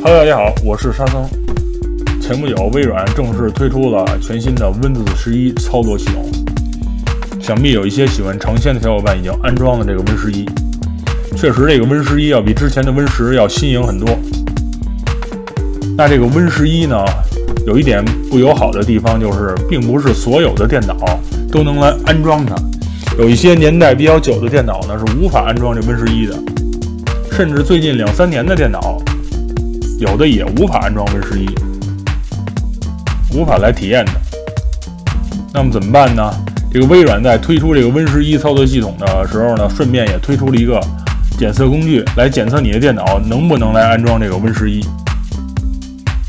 Hello， 大家好，我是沙僧。前不久，微软正式推出了全新的 Windows 11操作系统，想必有一些喜欢尝鲜的小伙伴已经安装了这个 Win11。确实，这个 Win11要比之前的 Win10要新颖很多。那这个 Win11呢，有一点不友好的地方就是，并不是所有的电脑都能来安装它。有一些年代比较久的电脑呢，是无法安装这 Win11的，甚至最近2-3年的电脑，有的也无法安装 Win11， 无法来体验的。那么怎么办呢？这个微软在推出这个 Win11操作系统的时候呢，顺便也推出了一个检测工具，来检测你的电脑能不能来安装这个 Win11。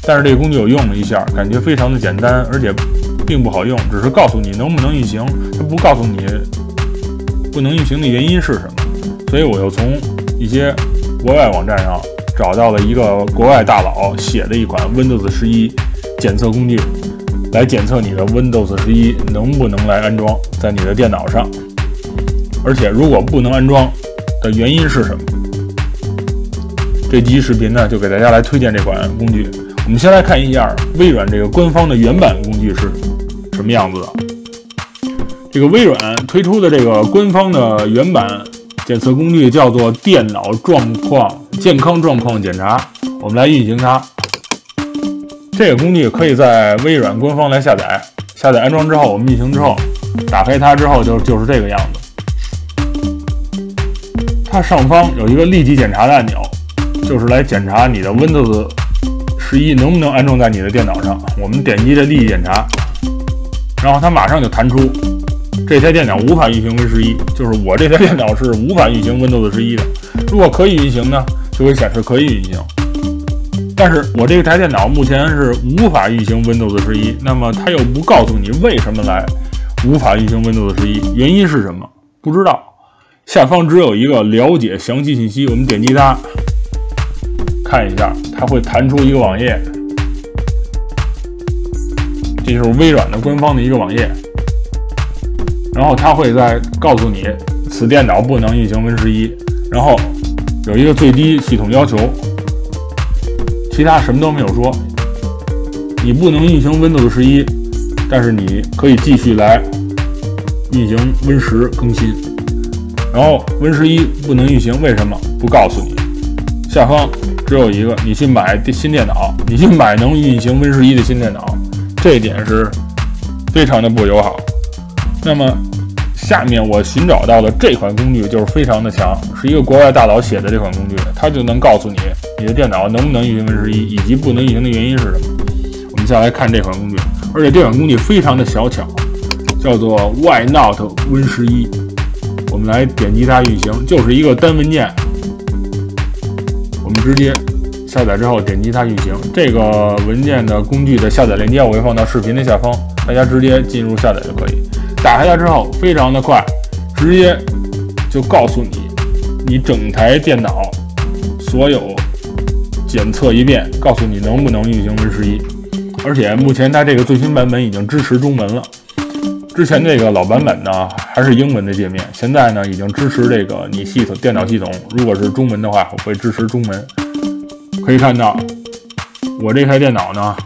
但是这个工具我用了一下，感觉非常的简单，而且并不好用，只是告诉你能不能运行，它不告诉你不能运行的原因是什么。所以我又从一些国外网站上找到了一个国外大佬写的一款 Windows 11检测工具，来检测你的 Windows 11能不能来安装在你的电脑上，而且如果不能安装的原因是什么。这期视频呢，就给大家来推荐这款工具。我们先来看一下微软这个官方的原版工具是什么样子的。这个微软推出的这个官方的原版检测工具叫做电脑健康状况检查，我们来运行它。这个工具可以在微软官方来下载安装之后，我们运行之后，打开它之后就是这个样子。它上方有一个立即检查的按钮，就是来检查你的 Windows 11能不能安装在你的电脑上。我们点击这立即检查，然后它马上就弹出这台电脑无法运行 Win11， 就是我这台电脑是无法运行 Windows 11的。如果可以运行呢，就会显示可以运行。但是我这台电脑目前是无法运行 Windows 11，那么它又不告诉你为什么来无法运行 Windows 11，原因是什么？不知道。下方只有一个了解详细信息，我们点击它看一下，它会弹出一个网页，这就是微软的官方的一个网页。然后它会再告诉你此电脑不能运行 Win11， 然后有一个最低系统要求，其他什么都没有说。你不能运行 Windows 11，但是你可以继续来运行 Win10更新。然后 Win11不能运行，为什么？不告诉你。下方只有一个，你去买新电脑，你去买能运行 Win11的新电脑，这一点是非常的不友好。那么下面我寻找到的这款工具就是非常的强，是一个国外大佬写的这款工具，它就能告诉你的电脑能不能运行 Win11以及不能运行的原因是什么。我们下来看这款工具，而且这款工具非常的小巧，叫做 Why Not Win11。我们来点击它运行，就是一个单文件，我们直接下载之后点击它运行。这个文件的工具的下载链接我会放到视频的下方，大家直接进入下载就可以。打开它之后非常的快，直接就告诉你整台电脑所有检测一遍，告诉你能不能运行 Win11。而且目前它这个最新版本已经支持中文了，之前这个老版本呢还是英文的界面，现在呢已经支持这个你电脑系统如果是中文的话，我会支持中文。可以看到我这台电脑呢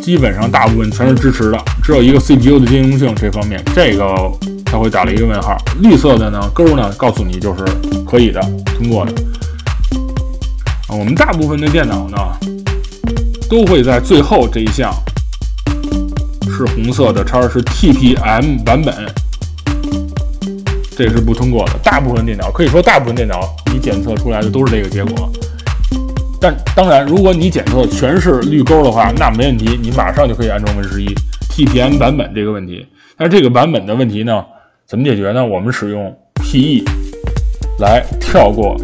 基本上大部分全是支持的，只有一个 CPU 的兼容性这方面，这个它会打了一个问号。绿色的呢勾呢告诉你就是可以的，通过的。我们大部分的电脑呢都会在最后这一项是红色的叉，是 TPM 版本，这是不通过的。大部分电脑，可以说大部分电脑你检测出来的都是这个结果。但当然，如果你检测全是绿勾的话，那没问题，你马上就可以安装 Win11 TPM 版本这个问题。但是这个版本的问题呢，怎么解决呢？我们使用 PE 来跳过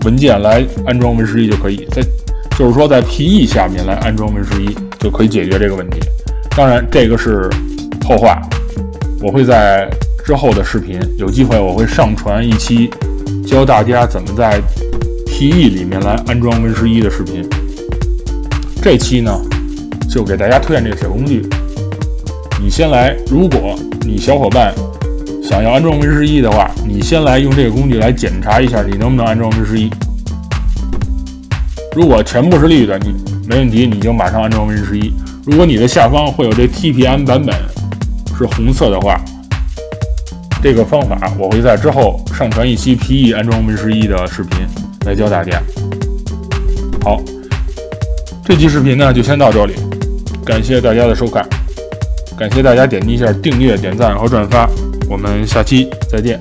文件来安装 Win11就可以，就是说在 PE 下面来安装 Win11就可以解决这个问题。当然，这个是后话，我会在之后的视频有机会我会上传一期教大家怎么在PE 里面来安装 Win11的视频。这期呢就给大家推荐这个小工具。你先来，如果你小伙伴想要安装 Win11的话，你先来用这个工具来检查一下你能不能安装 Win11。如果全部是绿的，你没问题，你就马上安装 Win11。如果你的下方会有这 TPM 版本是红色的话，这个方法我会在之后上传一期 PE 安装 Win11的视频来教大家。好，这期视频呢就先到这里，感谢大家的收看，感谢大家点击一下订阅、点赞和转发，我们下期再见。